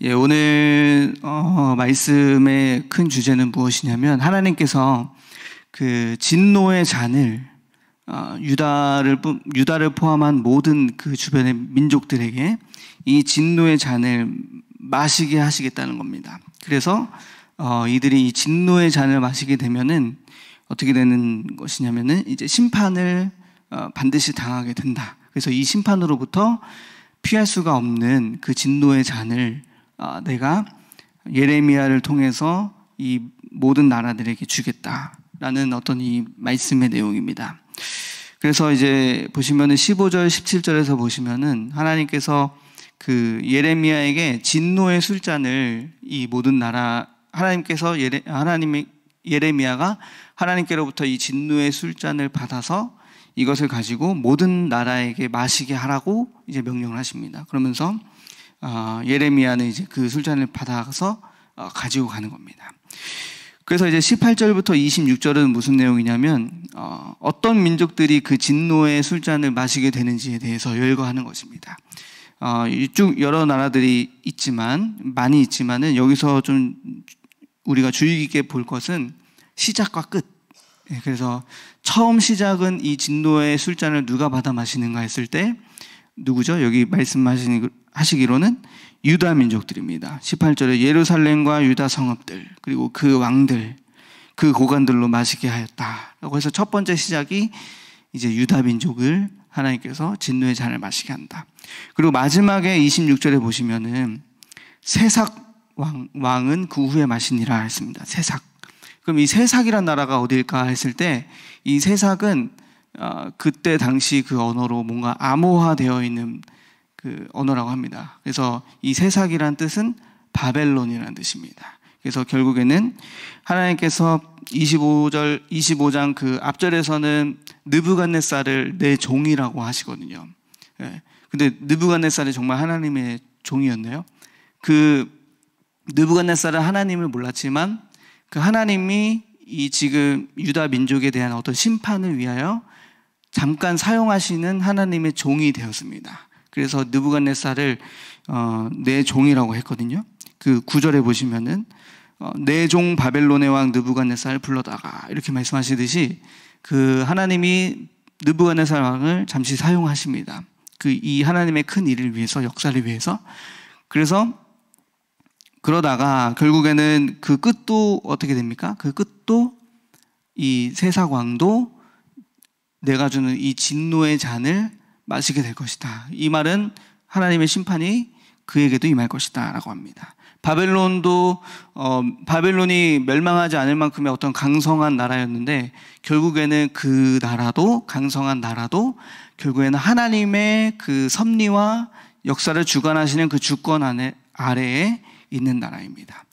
예, 오늘 말씀의 큰 주제는 무엇이냐면 하나님께서 그 진노의 잔을 유다를 포함한 모든 그 주변의 민족들에게 이 진노의 잔을 마시게 하시겠다는 겁니다. 그래서 이들이 이 진노의 잔을 마시게 되면은 어떻게 되는 것이냐면은 이제 심판을 반드시 당하게 된다. 그래서 이 심판으로부터 피할 수가 없는 그 진노의 잔을 내가 예레미야를 통해서 이 모든 나라들에게 주겠다라는 어떤 이 말씀의 내용입니다. 그래서 이제 보시면은 15절, 17절에서 보시면은 하나님께서 그 예레미야에게 진노의 술잔을 이 모든 나라 예레미야가 하나님께로부터 이 진노의 술잔을 받아서 이것을 가지고 모든 나라에게 마시게 하라고 이제 명령을 하십니다. 그러면서 예레미야는 이제 그 술잔을 받아서 가지고 가는 겁니다. 그래서 이제 18절부터 26절은 무슨 내용이냐면 어떤 민족들이 그 진노의 술잔을 마시게 되는지에 대해서 열거하는 것입니다. 쭉 여러 나라들이 많이 있지만은 여기서 좀 우리가 주의 깊게 볼 것은 시작과 끝. 그래서 처음 시작은 이 진노의 술잔을 누가 받아 마시는가 했을 때 누구죠? 여기 말씀하시기로는 유다 민족들입니다. 18절에 예루살렘과 유다 성읍들 그리고 그 왕들 그 고관들로 마시게 하였다라고 해서 첫 번째 시작이 이제 유다 민족을 하나님께서 진노의 잔을 마시게 한다. 그리고 마지막에 26절에 보시면은 세삭 왕은 그 후에 마시니라 했습니다. 세삭. 그럼 이 세삭이란 나라가 어딜까 했을 때 이 세삭은 그때 당시 그 언어로 뭔가 암호화되어 있는 그 언어라고 합니다. 그래서 이 세삭이란 뜻은 바벨론이라는 뜻입니다. 그래서 결국에는 하나님께서 25장 그 앞절에서는 느부갓네살을 내 종이라고 하시거든요. 근데 느부갓네살이 정말 하나님의 종이었나요? 그 느부갓네살은 하나님을 몰랐지만 그 하나님이 이 지금 유다 민족에 대한 어떤 심판을 위하여 잠깐 사용하시는 하나님의 종이 되었습니다. 그래서 느부갓네살을 내 종이라고 했거든요. 그 9절에 보시면은 내 종 바벨론의 왕 느부갓네살을 불러다가 이렇게 말씀하시듯이 그 하나님이 느부갓네살 왕을 잠시 사용하십니다. 그 이 하나님의 큰 일을 위해서, 역사를 위해서. 그래서 그러다가 결국에는 그 끝도 어떻게 됩니까? 그 끝도 이 세삭 왕도 내가 주는 이 진노의 잔을 마시게 될 것이다. 이 말은 하나님의 심판이 그에게도 임할 것이다 라고 합니다. 바벨론이 멸망하지 않을 만큼의 어떤 강성한 나라였는데 결국에는 그 나라도, 강성한 나라도 결국에는 하나님의 그 섭리와 역사를 주관하시는 그 주권 아래에 있는 나라입니다.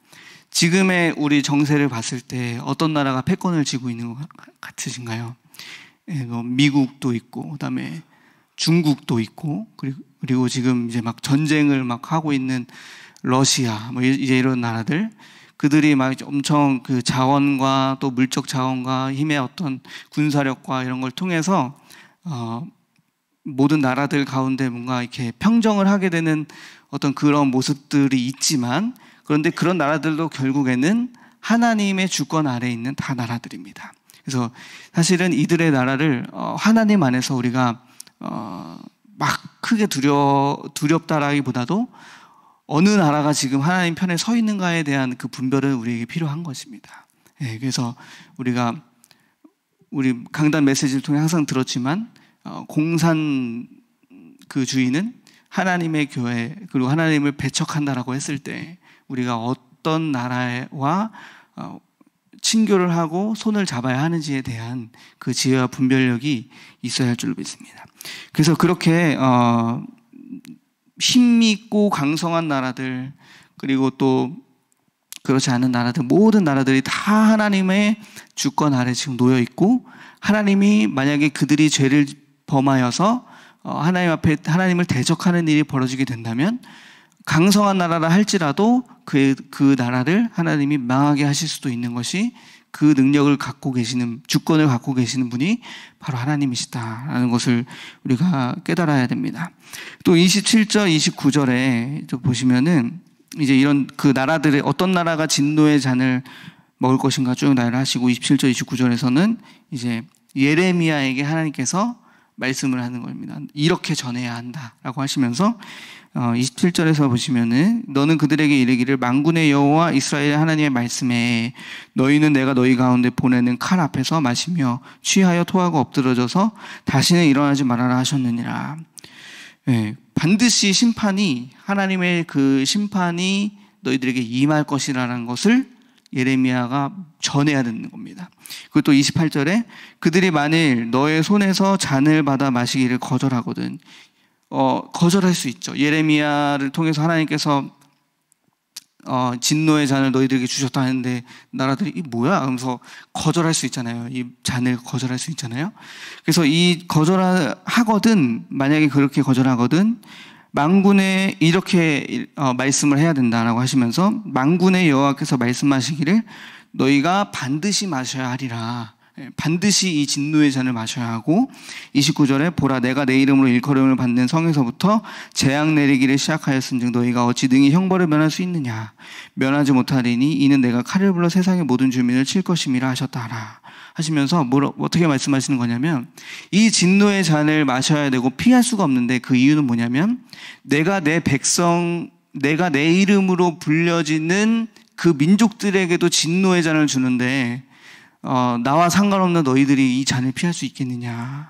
지금의 우리 정세를 봤을 때 어떤 나라가 패권을 쥐고 있는 것 같으신가요? 미국도 있고, 그다음에 중국도 있고, 그리고 지금 이제 막 전쟁을 막 하고 있는 러시아, 뭐 이제 이런 나라들, 그들이 막 엄청 그 자원과 또 물적 자원과 힘의 어떤 군사력과 이런 걸 통해서 모든 나라들 가운데 뭔가 이렇게 평정을 하게 되는 어떤 그런 모습들이 있지만, 그런데 그런 나라들도 결국에는 하나님의 주권 아래에 있는 다 나라들입니다. 그래서 사실은 이들의 나라를 하나님 안에서 우리가 막 크게 두렵다라기보다도 어느 나라가 지금 하나님 편에 서 있는가에 대한 그 분별은 우리에게 필요한 것입니다. 그래서 우리가 우리 강단 메시지를 통해 항상 들었지만 공산 그 주의는 하나님의 교회 그리고 하나님을 배척한다라고 했을 때 우리가 어떤 나라와 친교를 하고 손을 잡아야 하는지에 대한 그 지혜와 분별력이 있어야 할 줄로 믿습니다. 그래서 그렇게 힘있고 강성한 나라들 그리고 또 그렇지 않은 나라들 모든 나라들이 다 하나님의 주권 아래 지금 놓여 있고 하나님이 만약에 그들이 죄를 범하여서 하나님 앞에 하나님을 대적하는 일이 벌어지게 된다면 강성한 나라라 할지라도 그 나라를 하나님이 망하게 하실 수도 있는 것이 그 능력을 갖고 계시는 주권을 갖고 계시는 분이 바로 하나님이시다라는 것을 우리가 깨달아야 됩니다. 또 27절, 29절에 보시면은 이제 이런 그 나라들의 어떤 나라가 진노의 잔을 먹을 것인가 쭉 나열하시고 27절, 29절에서는 이제 예레미야에게 하나님께서 말씀을 하는 겁니다. 이렇게 전해야 한다라고 하시면서 27절에서 보시면은 너는 그들에게 이르기를 만군의 여호와 이스라엘 하나님의 말씀에 너희는 내가 너희 가운데 보내는 칼 앞에서 마시며 취하여 토하고 엎드러져서 다시는 일어나지 말아라 하셨느니라. 네, 반드시 심판이 하나님의 그 심판이 너희들에게 임할 것이라는 것을 예레미야가 전해야 되는 겁니다. 그리고 또 28절에 그들이 만일 너의 손에서 잔을 받아 마시기를 거절하거든. 거절할 수 있죠. 예레미야를 통해서 하나님께서 진노의 잔을 너희들에게 주셨다 하는데 나라들이 이 뭐야? 하면서 거절할 수 있잖아요. 이 잔을 거절할 수 있잖아요. 그래서 이 거절하거든, 만약에 그렇게 거절하거든 만군의 이렇게 말씀을 해야 된다라고 하시면서 만군의 여호와께서 말씀하시기를 너희가 반드시 마셔야 하리라. 반드시 이 진노의 잔을 마셔야 하고 29절에 보라 내가 내 이름으로 일컬음을 받는 성에서부터 재앙 내리기를 시작하였은즉 너희가 어찌 능히 형벌을 면할 수 있느냐. 면하지 못하리니 이는 내가 칼을 불러 세상의 모든 주민을 칠 것임이라 하셨다 하라. 하시면서 어떻게 말씀하시는 거냐면 이 진노의 잔을 마셔야 되고 피할 수가 없는데 그 이유는 뭐냐면 내가 내 백성, 내가 내 이름으로 불려지는 그 민족들에게도 진노의 잔을 주는데 나와 상관없는 너희들이 이 잔을 피할 수 있겠느냐.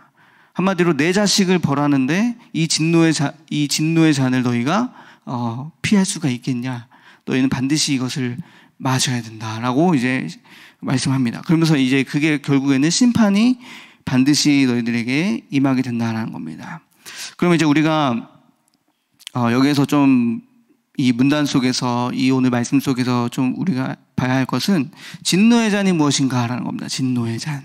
한마디로 내 자식을 벌하는데 이 진노의 잔을 너희가 피할 수가 있겠냐. 너희는 반드시 이것을 마셔야 된다라고 이제 말씀합니다. 그러면서 이제 그게 결국에는 심판이 반드시 너희들에게 임하게 된다는 겁니다. 그러면 이제 우리가 여기에서 좀 이 문단 속에서 이 오늘 말씀 속에서 좀 우리가 봐야 할 것은 진노의 잔이 무엇인가라는 겁니다. 진노의 잔.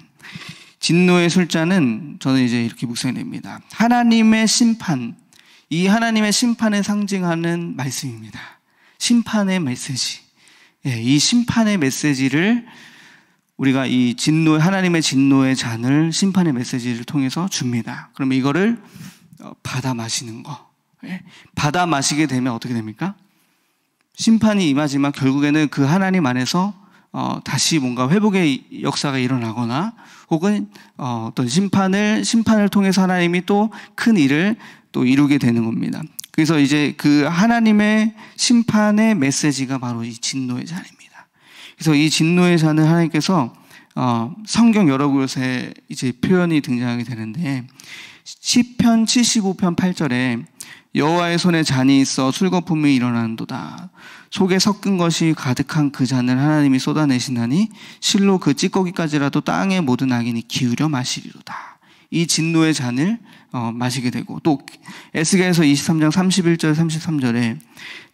진노의 술잔은 저는 이제 이렇게 묵상이 됩니다. 하나님의 심판, 이 하나님의 심판을 상징하는 말씀입니다. 심판의 메시지. 이 심판의 메시지를 우리가 이 하나님의 진노의 잔을 심판의 메시지를 통해서 줍니다. 그러면 이거를 받아 마시는 거. 받아 마시게 되면 어떻게 됩니까? 심판이 임하지만 결국에는 그 하나님 안에서 다시 뭔가 회복의 역사가 일어나거나 혹은 어떤 심판을 통해서 하나님이 또 큰 일을 또 이루게 되는 겁니다. 그래서 이제 그 하나님의 심판의 메시지가 바로 이 진노의 잔입니다. 그래서 이 진노의 잔을 하나님께서 성경 여러 곳에 이제 표현이 등장하게 되는데 시편 75편 8절에 여호와의 손에 잔이 있어 술거품이 일어나는도다. 속에 섞은 것이 가득한 그 잔을 하나님이 쏟아내시나니 실로 그 찌꺼기까지라도 땅의 모든 악인이 기울여 마시리로다. 이 진노의 잔을 마시게 되고 또 에스겔서 23장 31절 33절에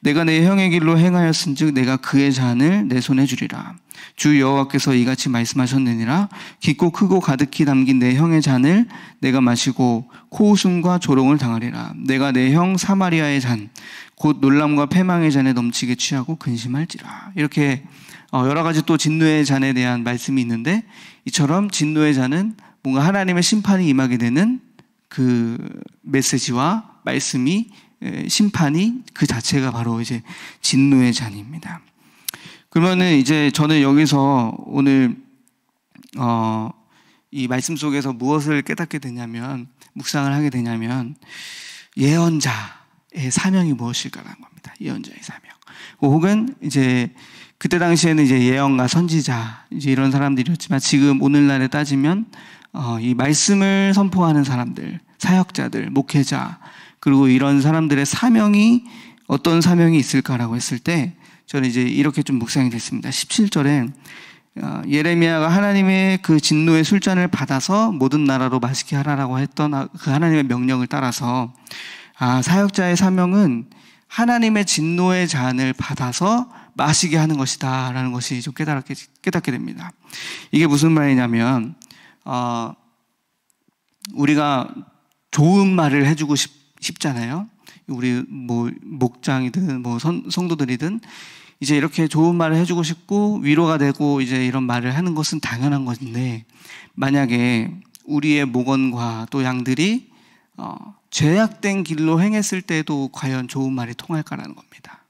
내가 내 형의 길로 행하였은즉 내가 그의 잔을 내 손에 주리라. 주 여호와께서 이같이 말씀하셨느니라. 깊고 크고 가득히 담긴 내 형의 잔을 내가 마시고 코웃음과 조롱을 당하리라. 내가 내 형 사마리아의 잔 곧 놀람과 패망의 잔에 넘치게 취하고 근심할지라. 이렇게 여러 가지 또 진노의 잔에 대한 말씀이 있는데 이처럼 진노의 잔은 뭔가 하나님의 심판이 임하게 되는 그 메시지와 말씀이 심판이 그 자체가 바로 이제 진노의 잔입니다. 그러면은 이제 저는 여기서 오늘 이 말씀 속에서 무엇을 깨닫게 되냐면 묵상을 하게 되냐면 예언자의 사명이 무엇일까라는 겁니다. 예언자의 사명. 혹은 이제 그때 당시에는 이제 예언가, 선지자 이제 이런 사람들이었지만 지금 오늘날에 따지면 이 말씀을 선포하는 사람들, 사역자들, 목회자 그리고 이런 사람들의 사명이 어떤 사명이 있을까라고 했을 때 저는 이제 이렇게 좀 묵상이 됐습니다. 17절에 예레미야가 하나님의 그 진노의 술잔을 받아서 모든 나라로 마시게 하라라고 했던 그 하나님의 명령을 따라서 사역자의 사명은 하나님의 진노의 잔을 받아서 마시게 하는 것이다 라는 것이 좀 깨닫게 됩니다. 이게 무슨 말이냐면 우리가 좋은 말을 해주고 싶잖아요. 우리 뭐 목장이든 뭐 성도들이든 이제 이렇게 좋은 말을 해주고 싶고 위로가 되고 이제 이런 말을 하는 것은 당연한 건데 만약에 우리의 목원과 또 양들이 죄악된 길로 행했을 때도 과연 좋은 말이 통할까라는 겁니다.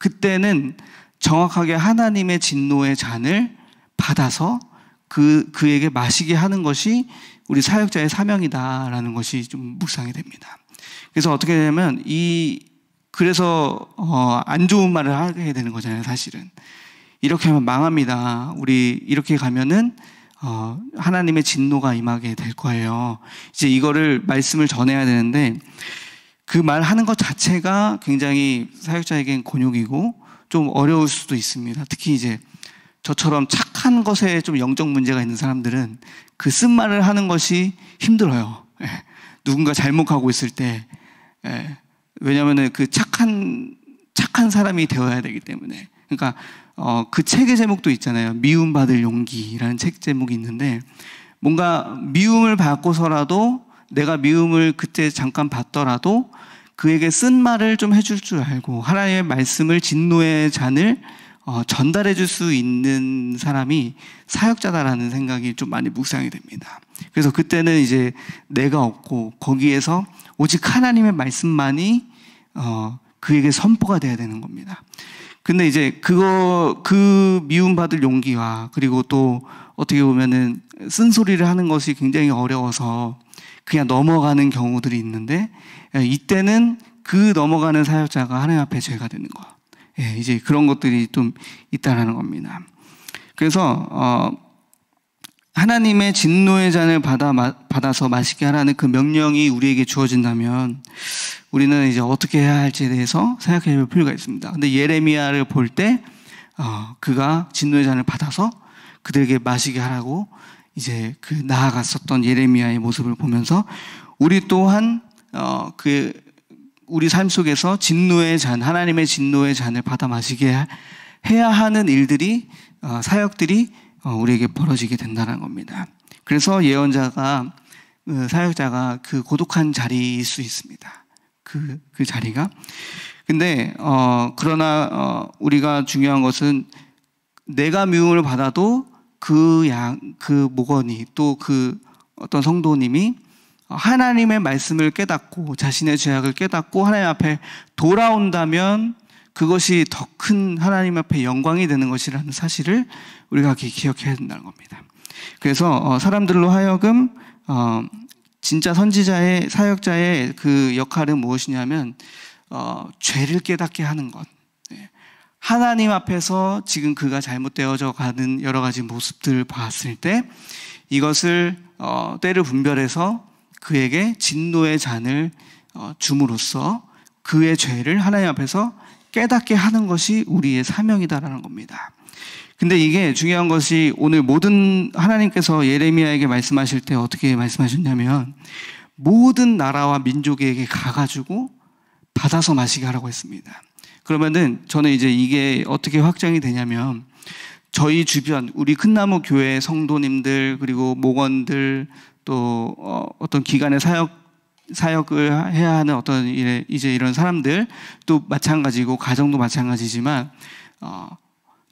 그때는 정확하게 하나님의 진노의 잔을 받아서 그에게 마시게 하는 것이 우리 사역자의 사명이다라는 것이 좀 묵상이 됩니다. 그래서 어떻게 되냐면 그래서 안 좋은 말을 하게 되는 거잖아요, 사실은. 이렇게 하면 망합니다. 우리 이렇게 가면은 하나님의 진노가 임하게 될 거예요. 이제 이거를 말씀을 전해야 되는데 그 말 하는 것 자체가 굉장히 사역자에겐 곤욕이고 좀 어려울 수도 있습니다. 특히 이제 저처럼 착한 것에 좀 영적 문제가 있는 사람들은 그 쓴 말을 하는 것이 힘들어요. 누군가 잘못하고 있을 때. 왜냐하면 그 착한 사람이 되어야 되기 때문에. 그러니까 그 책의 제목도 있잖아요. 미움받을 용기라는 책 제목이 있는데 뭔가 미움을 받고서라도 내가 미움을 그때 잠깐 받더라도 그에게 쓴 말을 좀 해줄 줄 알고 하나님의 말씀을 진노의 잔을 전달해 줄 수 있는 사람이 사역자다라는 생각이 좀 많이 묵상이 됩니다. 그래서 그때는 이제 내가 없고 거기에서 오직 하나님의 말씀만이 그에게 선포가 돼야 되는 겁니다. 근데 이제 그 미움받을 용기와 그리고 또 어떻게 보면은 쓴소리를 하는 것이 굉장히 어려워서 그냥 넘어가는 경우들이 있는데 이때는 그 넘어가는 사역자가 하나님 앞에 죄가 되는 거. 이제 그런 것들이 좀 있다라는 겁니다. 그래서 하나님의 진노의 잔을 받아서 마시게 하라는 그 명령이 우리에게 주어진다면 우리는 이제 어떻게 해야 할지에 대해서 생각해 볼 필요가 있습니다. 근데 예레미야를 볼 때 그가 진노의 잔을 받아서 그들에게 마시게 하라고 이제 그 나아갔었던 예레미야의 모습을 보면서 우리 또한 우리 삶 속에서 진노의 잔, 하나님의 진노의 잔을 받아 마시게 해야 하는 일들이 사역들이 우리에게 벌어지게 된다는 겁니다. 그래서 예언자가 사역자가 그 고독한 자리일 수 있습니다. 그 자리가. 근데 그러나 우리가 중요한 것은 내가 미움을 받아도 그 목원이 또 그 어떤 성도님이 하나님의 말씀을 깨닫고 자신의 죄악을 깨닫고 하나님 앞에 돌아온다면 그것이 더 큰 하나님 앞에 영광이 되는 것이라는 사실을 우리가 기억해야 된다는 겁니다. 그래서 사람들로 하여금 진짜 선지자의 사역자의 그 역할은 무엇이냐면 죄를 깨닫게 하는 것. 하나님 앞에서 지금 그가 잘못되어져 가는 여러 가지 모습들을 봤을 때 이것을 때를 분별해서 그에게 진노의 잔을 줌으로써 그의 죄를 하나님 앞에서 깨닫게 하는 것이 우리의 사명이다라는 겁니다. 근데 이게 중요한 것이 오늘 모든 하나님께서 예레미야에게 말씀하실 때 어떻게 말씀하셨냐면 모든 나라와 민족에게 가가지고 받아서 마시게 하라고 했습니다. 그러면은 저는 이제 이게 어떻게 확정이 되냐면 저희 주변 우리 큰나무 교회 성도님들 그리고 목원들 또 어떤 기관의 사역을 해야 하는 어떤 이제 이런 사람들 또 마찬가지고 가정도 마찬가지지만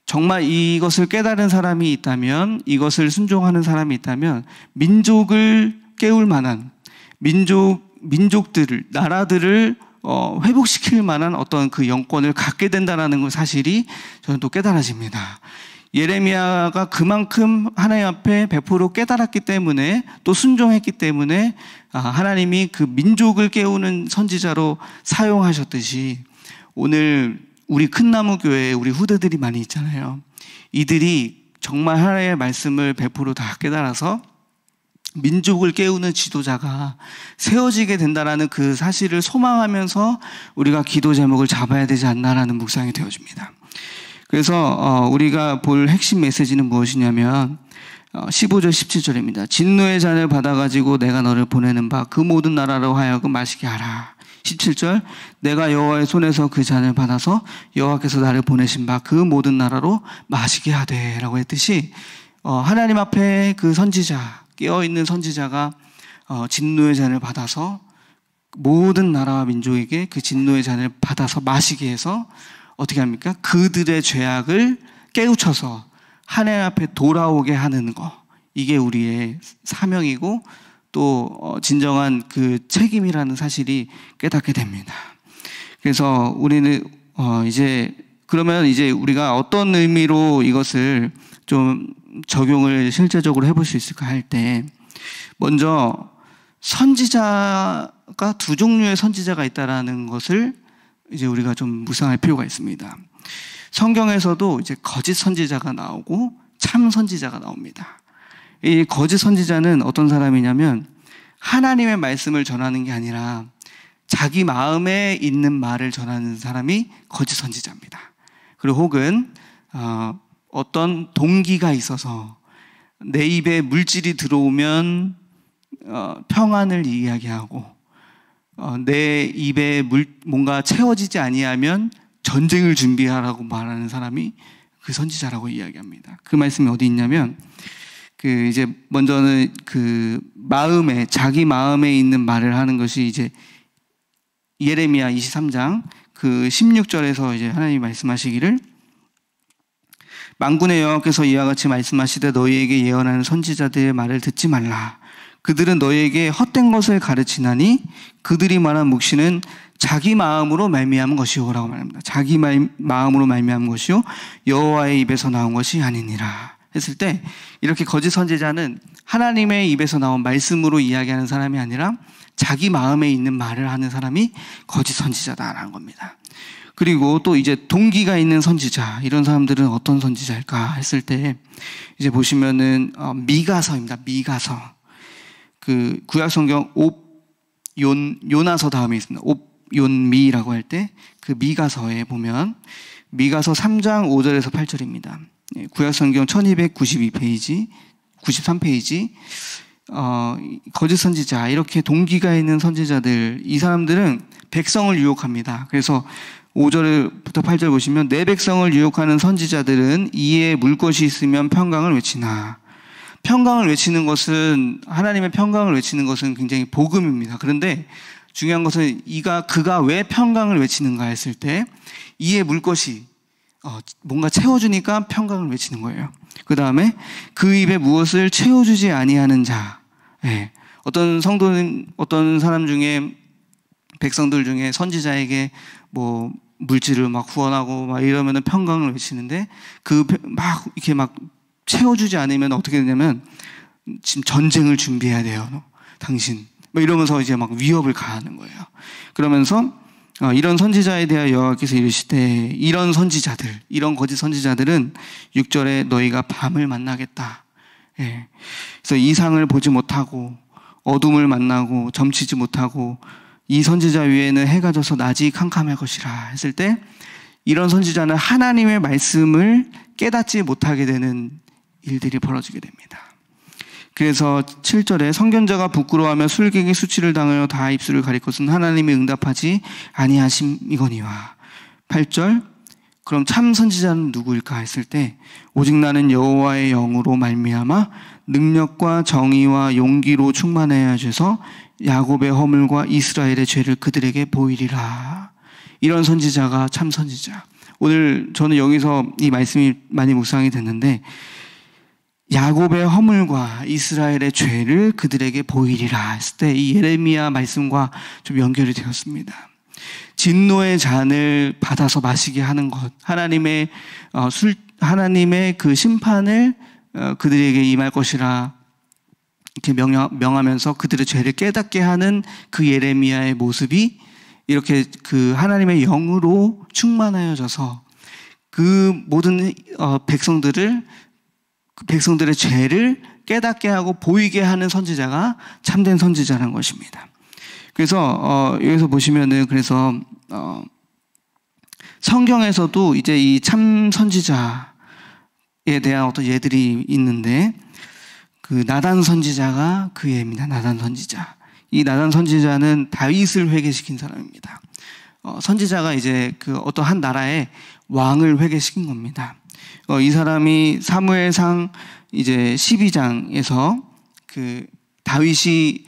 정말 이것을 깨달은 사람이 있다면 이것을 순종하는 사람이 있다면 민족을 깨울 만한 민족들을 나라들을 회복시킬 만한 어떤 그 영권을 갖게 된다는 사실이 저는 또 깨달아집니다. 예레미야가 그만큼 하나님 앞에 100% 깨달았기 때문에 또 순종했기 때문에 하나님이 그 민족을 깨우는 선지자로 사용하셨듯이 오늘 우리 큰나무 교회에 우리 후대들이 많이 있잖아요. 이들이 정말 하나님의 말씀을 100%다 깨달아서 민족을 깨우는 지도자가 세워지게 된다라는 그 사실을 소망하면서 우리가 기도 제목을 잡아야 되지 않나라는 묵상이 되어집니다. 그래서 우리가 볼 핵심 메시지는 무엇이냐면 15절 17절입니다. 진노의 잔을 받아가지고 내가 너를 보내는 바 그 모든 나라로 하여금 마시게 하라. 17절 내가 여호와의 손에서 그 잔을 받아서 여호와께서 나를 보내신 바 그 모든 나라로 마시게 하되 라고 했듯이 하나님 앞에 그 선지자 깨어있는 선지자가 진노의 잔을 받아서 모든 나라와 민족에게 그 진노의 잔을 받아서 마시게 해서 어떻게 합니까? 그들의 죄악을 깨우쳐서 하나님 앞에 돌아오게 하는 거. 이게 우리의 사명이고 또 진정한 그 책임이라는 사실이 깨닫게 됩니다. 그래서 우리는 이제 그러면 이제 우리가 어떤 의미로 이것을 좀 적용을 실제적으로 해볼 수 있을까 할 때, 먼저 선지자가 두 종류의 선지자가 있다라는 것을 이제 우리가 좀 묵상할 필요가 있습니다. 성경에서도 이제 거짓 선지자가 나오고 참 선지자가 나옵니다. 이 거짓 선지자는 어떤 사람이냐면 하나님의 말씀을 전하는 게 아니라 자기 마음에 있는 말을 전하는 사람이 거짓 선지자입니다. 그리고 혹은 어떤 동기가 있어서 내 입에 물질이 들어오면 평안을 이야기하고 내 입에 뭔가 채워지지 아니하면 전쟁을 준비하라고 말하는 사람이 그 선지자라고 이야기합니다. 그 말씀이 어디 있냐면 이제 먼저는 자기 마음에 있는 말을 하는 것이 이제 예레미야 23장 16절에서 이제 하나님이 말씀하시기를, 만군의 여호와께서 이와 같이 말씀하시되 너희에게 예언하는 선지자들의 말을 듣지 말라. 그들은 너희에게 헛된 것을 가르치나니 그들이 말한 묵시는 자기 마음으로 말미암은 것이오라고 말합니다. 자기 마음으로 말미암은 것이요 여호와의 입에서 나온 것이 아니니라 했을 때, 이렇게 거짓 선지자는 하나님의 입에서 나온 말씀으로 이야기하는 사람이 아니라 자기 마음에 있는 말을 하는 사람이 거짓 선지자다라는 겁니다. 그리고 또 이제 동기가 있는 선지자, 이런 사람들은 어떤 선지자일까 했을 때 이제 보시면은 미가서입니다. 미가서. 구약 성경 요나서 다음에 있습니다. 옵요미라고 할 때 그 미가서에 보면 미가서 3장 5절에서 8절입니다. 구약 성경 1292페이지, 93페이지. 거짓 선지자, 이렇게 동기가 있는 선지자들, 이 사람들은 백성을 유혹합니다. 그래서 5절부터 8절 보시면 내 백성을 유혹하는 선지자들은 이에 물 것이 있으면 평강을 외치나. 평강을 외치는 것은, 하나님의 평강을 외치는 것은 굉장히 복음입니다. 그런데 중요한 것은 그가 왜 평강을 외치는가 했을 때 이에 물 것이 뭔가 채워주니까 평강을 외치는 거예요. 그 다음에 그 입에 무엇을 채워주지 아니하는 자. 어떤 사람 중에, 백성들 중에 선지자에게 뭐 물질을 막 후원하고 막 이러면은 평강을 외치는데 막 이렇게 막 채워주지 않으면 어떻게 되냐면 지금 전쟁을 준비해야 돼요. 당신. 뭐 이러면서 이제 막 위협을 가하는 거예요. 그러면서 이런 선지자에 대하여 여호와께서 이르시되 이런 거짓 선지자들은 6절에 너희가 밤을 만나겠다. 그래서 이상을 보지 못하고 어둠을 만나고 점치지 못하고 이 선지자 위에는 해가 져서 낮이 캄캄할 것이라 했을 때, 이런 선지자는 하나님의 말씀을 깨닫지 못하게 되는 일들이 벌어지게 됩니다. 그래서 7절에 선견자가 부끄러워하며 술객이 수치를 당하여 다 입술을 가릴 것은 하나님이 응답하지 아니하심이거니와. 8절, 그럼 참 선지자는 누구일까 했을 때 오직 나는 여호와의 영으로 말미암아 능력과 정의와 용기로 충만해야 하셔서 야곱의 허물과 이스라엘의 죄를 그들에게 보이리라. 이런 선지자가 참 선지자. 오늘 저는 여기서 이 말씀이 많이 묵상이 됐는데, 야곱의 허물과 이스라엘의 죄를 그들에게 보이리라 했을 때 이 예레미야 말씀과 좀 연결이 되었습니다. 진노의 잔을 받아서 마시게 하는 것, 하나님의 그 심판을 그들에게 임할 것이라 이렇게 명하면서 그들의 죄를 깨닫게 하는 그 예레미야의 모습이 이렇게 그 하나님의 영으로 충만하여져서 그 모든 백성들의 죄를 깨닫게 하고 보이게 하는 선지자가 참된 선지자라는 것입니다. 그래서 여기서 보시면은 그래서 성경에서도 이제 이 참 선지자에 대한 어떤 예들이 있는데, 그 나단 선지자가 그 예입니다. 나단 선지자. 이 나단 선지자는 다윗을 회개시킨 사람입니다. 선지자가 이제 그 어떤 한 나라의 왕을 회개시킨 겁니다. 이 사람이 사무엘상 이제 12장에서 그 다윗이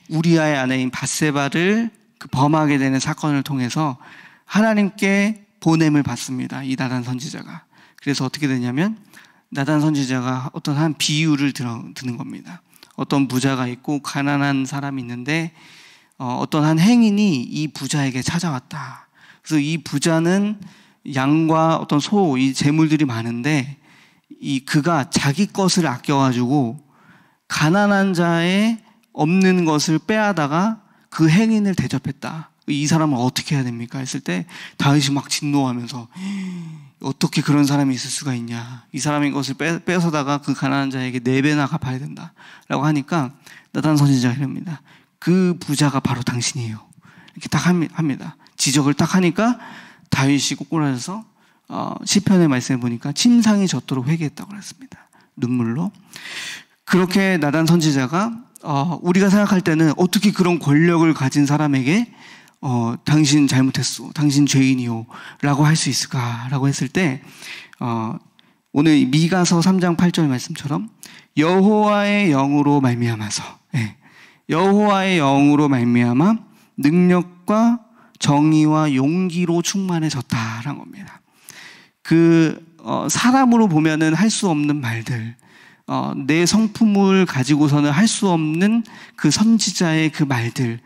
우리아의 아내인 밧세바를 범하게 되는 사건을 통해서 하나님께 보냄을 받습니다. 이 나단 선지자가. 그래서 어떻게 되냐면 나단 선지자가 어떤 한 비유를 드는 겁니다. 어떤 부자가 있고 가난한 사람이 있는데 어떤 한 행인이 이 부자에게 찾아왔다. 그래서 이 부자는 양과 어떤 소, 이 재물들이 많은데 그가 자기 것을 아껴가지고 가난한 자의 없는 것을 빼앗다가 그 행인을 대접했다. 이 사람을 어떻게 해야 됩니까? 했을 때 다윗이 막 진노하면서 어떻게 그런 사람이 있을 수가 있냐. 이 사람의 것을 뺏어다가 그 가난한 자에게 4배나 갚아야 된다. 라고 하니까 나단 선지자가 이럽니다. 그 부자가 바로 당신이에요. 이렇게 딱 합니다. 지적을 딱 하니까 다윗이 꼬꾸라져서 시편의 말씀에 보니까 침상이 젖도록 회개했다고 그랬습니다. 눈물로. 그렇게 나단 선지자가 우리가 생각할 때는 어떻게 그런 권력을 가진 사람에게 당신 잘못했어, 당신 죄인이요 라고 할 수 있을까라고 했을 때 오늘 미가서 3장 8절 말씀처럼 여호와의 영으로 말미암아서, 여호와의 영으로 말미암아 능력과 정의와 용기로 충만해졌다라는 겁니다. 사람으로 보면은 할 수 없는 말들, 내 성품을 가지고서는 할 수 없는 그 선지자의 그 말들을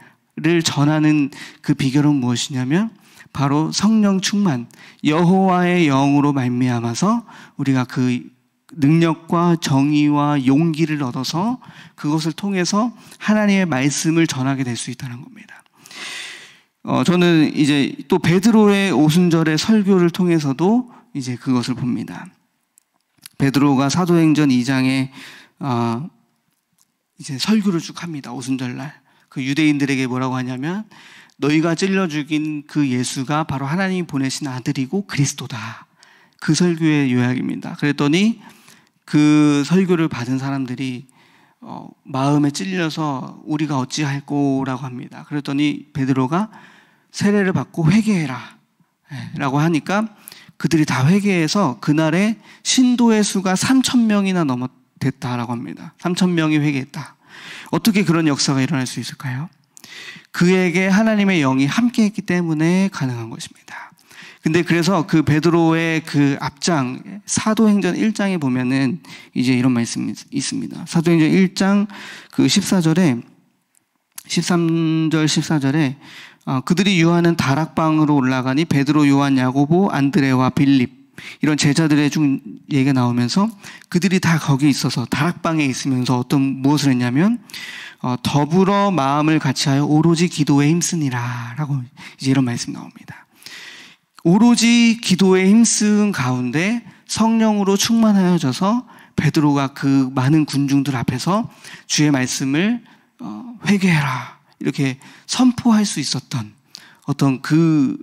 전하는 그 비결은 무엇이냐면 바로 성령 충만, 여호와의 영으로 말미암아서 우리가 그 능력과 정의와 용기를 얻어서 그것을 통해서 하나님의 말씀을 전하게 될 수 있다는 겁니다. 저는 이제 또 베드로의 오순절의 설교를 통해서도 이제 그것을 봅니다. 베드로가 사도행전 2장에 이제 설교를 쭉 합니다. 오순절날. 그 유대인들에게 뭐라고 하냐면 너희가 찔러 죽인 그 예수가 바로 하나님이 보내신 아들이고 그리스도다. 그 설교의 요약입니다. 그랬더니 그 설교를 받은 사람들이 마음에 찔려서 우리가 어찌할꼬라고 합니다. 그랬더니 베드로가 세례를 받고 회개해라 라고 하니까 그들이 다 회개해서 그날에 신도의 수가 3,000명이나 됐다라고 합니다. 3,000명이 회개했다. 어떻게 그런 역사가 일어날 수 있을까요? 그에게 하나님의 영이 함께했기 때문에 가능한 것입니다. 근데 그래서 그 베드로의 그 앞장 사도행전 1장에 보면은 이제 이런 말씀이 있습니다. 사도행전 1장 그 13절 14절에 그들이 유하는 다락방으로 올라가니 베드로, 요한, 야고보, 안드레와 빌립 이런 제자들의 중 얘기가 나오면서 그들이 다 거기 있어서 다락방에 있으면서 무엇을 했냐면 더불어 마음을 같이하여 오로지 기도에 힘쓰니라 라고 이제 이런 말씀이 나옵니다. 오로지 기도에 힘쓴 가운데 성령으로 충만하여져서 베드로가 그 많은 군중들 앞에서 주의 말씀을 회개해라 이렇게 선포할 수 있었던 어떤 그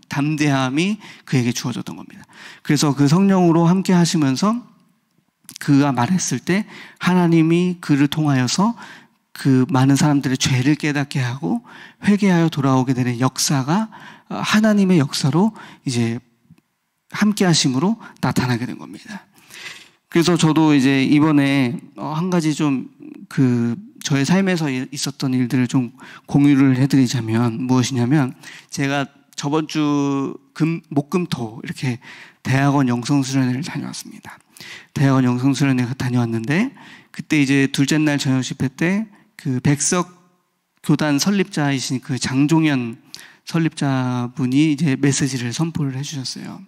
담대함이 그에게 주어졌던 겁니다. 그래서 그 성령으로 함께 하시면서 그가 말했을 때 하나님이 그를 통하여서 그 많은 사람들의 죄를 깨닫게 하고 회개하여 돌아오게 되는 역사가 하나님의 역사로 이제 함께 하심으로 나타나게 된 겁니다. 그래서 저도 이제 이번에 한 가지 좀 저의 삶에서 있었던 일들을 좀 공유를 해드리자면 무엇이냐면 제가 저번 주 목금토 이렇게 대학원 영성수련회를 다녀왔습니다. 대학원 영성수련회 다녀왔는데 그때 이제 둘째 날 저녁 집회 때 그 백석 교단 설립자이신 그 장종현 설립자분이 이제 메시지를 선포를 해주셨어요.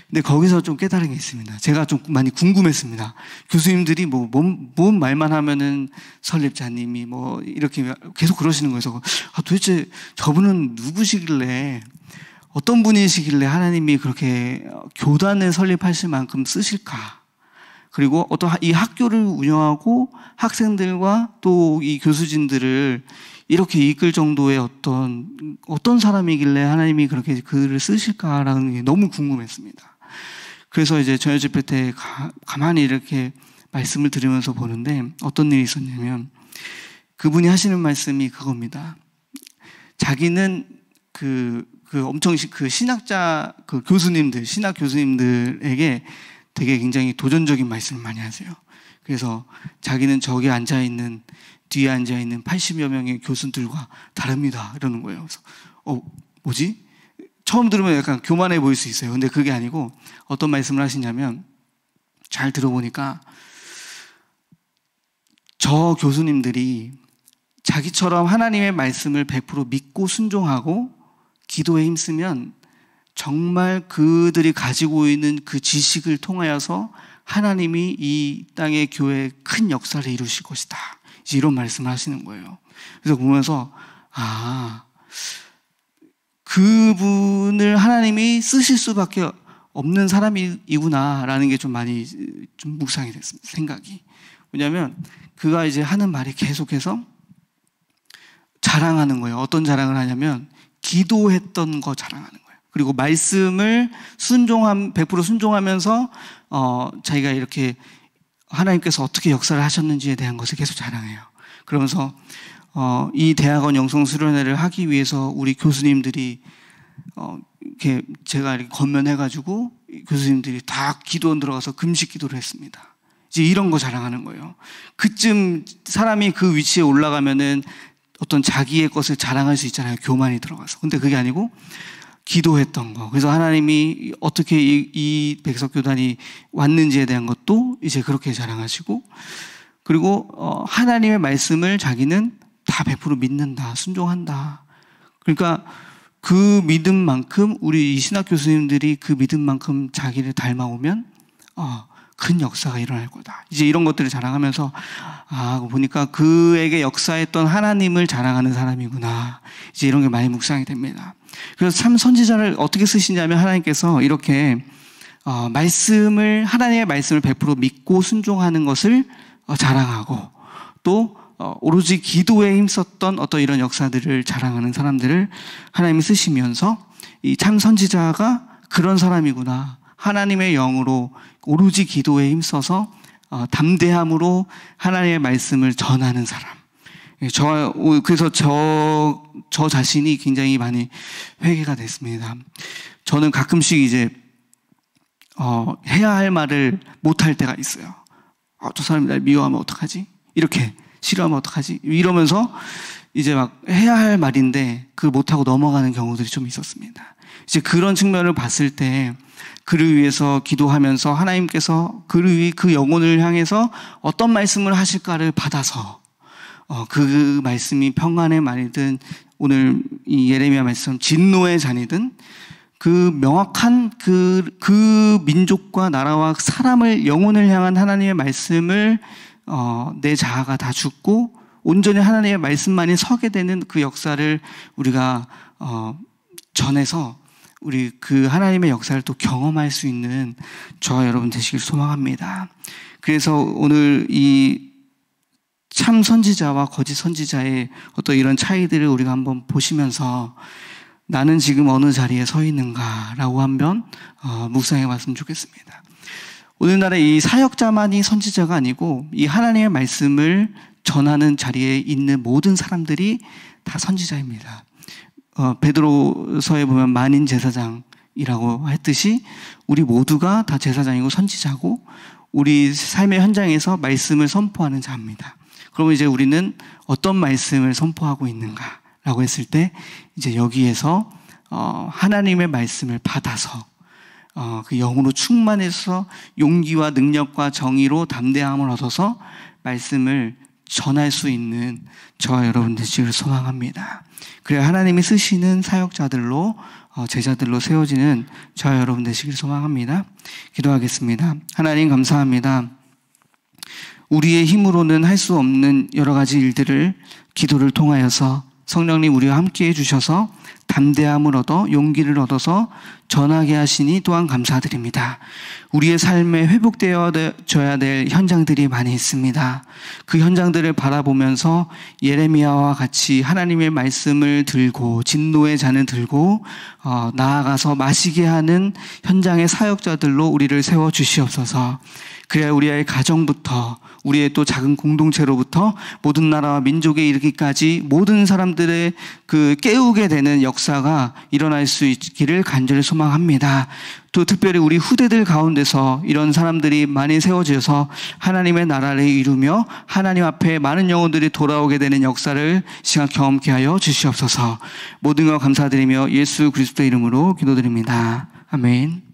근데 거기서 좀 깨달은 게 있습니다. 제가 좀 많이 궁금했습니다. 교수님들이 뭔 말만 하면은 설립자님이 이렇게 계속 그러시는 거예요. 도대체 저분은 누구시길래 어떤 분이시길래 하나님이 그렇게 교단을 설립하실 만큼 쓰실까? 그리고 이 학교를 운영하고 학생들과 또 이 교수진들을 이렇게 이끌 정도의 어떤 사람이길래 하나님이 그렇게 그를 쓰실까라는 게 너무 궁금했습니다. 그래서 이제 저녁 집회 때 가만히 이렇게 말씀을 들으면서 보는데 어떤 일이 있었냐면 그분이 하시는 말씀이 그겁니다. 자기는 엄청 신학자 신학 교수님들에게 되게 굉장히 도전적인 말씀을 많이 하세요. 그래서 자기는 뒤에 앉아있는 80여 명의 교수들과 다릅니다. 이러는 거예요. 그래서, 뭐지? 처음 들으면 약간 교만해 보일 수 있어요. 근데 그게 아니고 어떤 말씀을 하시냐면 잘 들어보니까 저 교수님들이 자기처럼 하나님의 말씀을 100% 믿고 순종하고 기도에 힘쓰면 정말 그들이 가지고 있는 그 지식을 통하여서 하나님이 이 땅의 교회에 큰 역사를 이루실 것이다. 이제 이런 말씀을 하시는 거예요. 그래서 보면서 그분을 하나님이 쓰실 수밖에 없는 사람이구나라는 게 좀 많이 좀 묵상이 됐습니다. 생각이. 왜냐하면 그가 이제 하는 말이 계속해서 자랑하는 거예요. 어떤 자랑을 하냐면 기도했던 거 자랑하는 거예요. 그리고 말씀을 100% 순종하면서 자기가 이렇게 하나님께서 어떻게 역사를 하셨는지에 대한 것을 계속 자랑해요. 그러면서 이 대학원 영성 수련회를 하기 위해서 우리 교수님들이 이렇게 제가 이렇게 건면해가지고 교수님들이 다 기도원 들어가서 금식 기도를 했습니다. 이제 이런 거 자랑하는 거예요. 그쯤 사람이 그 위치에 올라가면은 어떤 자기의 것을 자랑할 수 있잖아요. 교만이 들어가서. 근데 그게 아니고 기도했던 거. 그래서 하나님이 어떻게 이 백석교단이 왔는지에 대한 것도 이제 그렇게 자랑하시고, 그리고 하나님의 말씀을 자기는 다 100% 믿는다, 순종한다. 그러니까 그 믿음만큼 우리 이 신학 교수님들이 그 믿음만큼 자기를 닮아오면 큰 역사가 일어날 거다. 이제 이런 것들을 자랑하면서 보니까 그에게 역사했던 하나님을 자랑하는 사람이구나. 이제 이런 게 많이 묵상이 됩니다. 그래서 참 선지자를 어떻게 쓰시냐면 하나님께서 이렇게 하나님의 말씀을 100% 믿고 순종하는 것을 자랑하고, 또 오로지 기도에 힘썼던 어떤 이런 역사들을 자랑하는 사람들을 하나님이 쓰시면서 이 참 선지자가 그런 사람이구나. 하나님의 영으로 오로지 기도에 힘써서 담대함으로 하나님의 말씀을 전하는 사람. 그래서 저 자신이 굉장히 많이 회개가 됐습니다. 저는 가끔씩 이제 해야 할 말을 못할 때가 있어요. 저 사람이 날 미워하면 어떡하지? 이렇게 싫어하면 어떡하지? 이러면서 이제 막 해야 할 말인데 그걸 못하고 넘어가는 경우들이 좀 있었습니다. 이제 그런 측면을 봤을 때 그를 위해서 기도하면서 하나님께서 그 영혼을 향해서 어떤 말씀을 하실까를 받아서 그 말씀이 평안의 말이든 오늘 이 예레미야 말씀 진노의 잔이든 그 명확한 그 민족과 나라와 사람을 영혼을 향한 하나님의 말씀을 내 자아가 다 죽고 온전히 하나님의 말씀만이 서게 되는 그 역사를 우리가 전해서 우리 그 하나님의 역사를 또 경험할 수 있는 저와 여러분 되시길 소망합니다. 그래서 오늘 이 참 선지자와 거짓 선지자의 어떤 이런 차이들을 우리가 한번 보시면서 나는 지금 어느 자리에 서 있는가라고 한번 묵상해 봤으면 좋겠습니다. 오늘날의 이 사역자만이 선지자가 아니고 이 하나님의 말씀을 전하는 자리에 있는 모든 사람들이 다 선지자입니다. 베드로서에 보면 만인 제사장이라고 했듯이 우리 모두가 다 제사장이고 선지자고 우리 삶의 현장에서 말씀을 선포하는 자입니다. 그러면 이제 우리는 어떤 말씀을 선포하고 있는가라고 했을 때 이제 여기에서 하나님의 말씀을 받아서 그 영으로 충만해서 용기와 능력과 정의로 담대함을 얻어서 말씀을 전할 수 있는 저와 여러분 되시기를 소망합니다. 그래야 하나님이 쓰시는 사역자들로 제자들로 세워지는 저와 여러분 되시기를 소망합니다. 기도하겠습니다. 하나님 감사합니다. 우리의 힘으로는 할 수 없는 여러 가지 일들을 기도를 통하여서 성령님 우리와 함께 해주셔서 담대함을 얻어 용기를 얻어서 전하게 하시니 또한 감사드립니다. 우리의 삶에 회복되어져야 될 현장들이 많이 있습니다. 그 현장들을 바라보면서 예레미야와 같이 하나님의 말씀을 들고 진노의 잔을 들고 나아가서 마시게 하는 현장의 사역자들로 우리를 세워주시옵소서. 그래야 우리의 가정부터 우리의 또 작은 공동체로부터 모든 나라와 민족에 이르기까지 모든 사람들의 그 깨우게 되는 역사가 일어날 수 있기를 간절히 소망합니다. 또 특별히 우리 후대들 가운데서 이런 사람들이 많이 세워져서 하나님의 나라를 이루며 하나님 앞에 많은 영혼들이 돌아오게 되는 역사를 시간 경험케 하여 주시옵소서. 모든 것 감사드리며 예수 그리스도의 이름으로 기도드립니다. 아멘.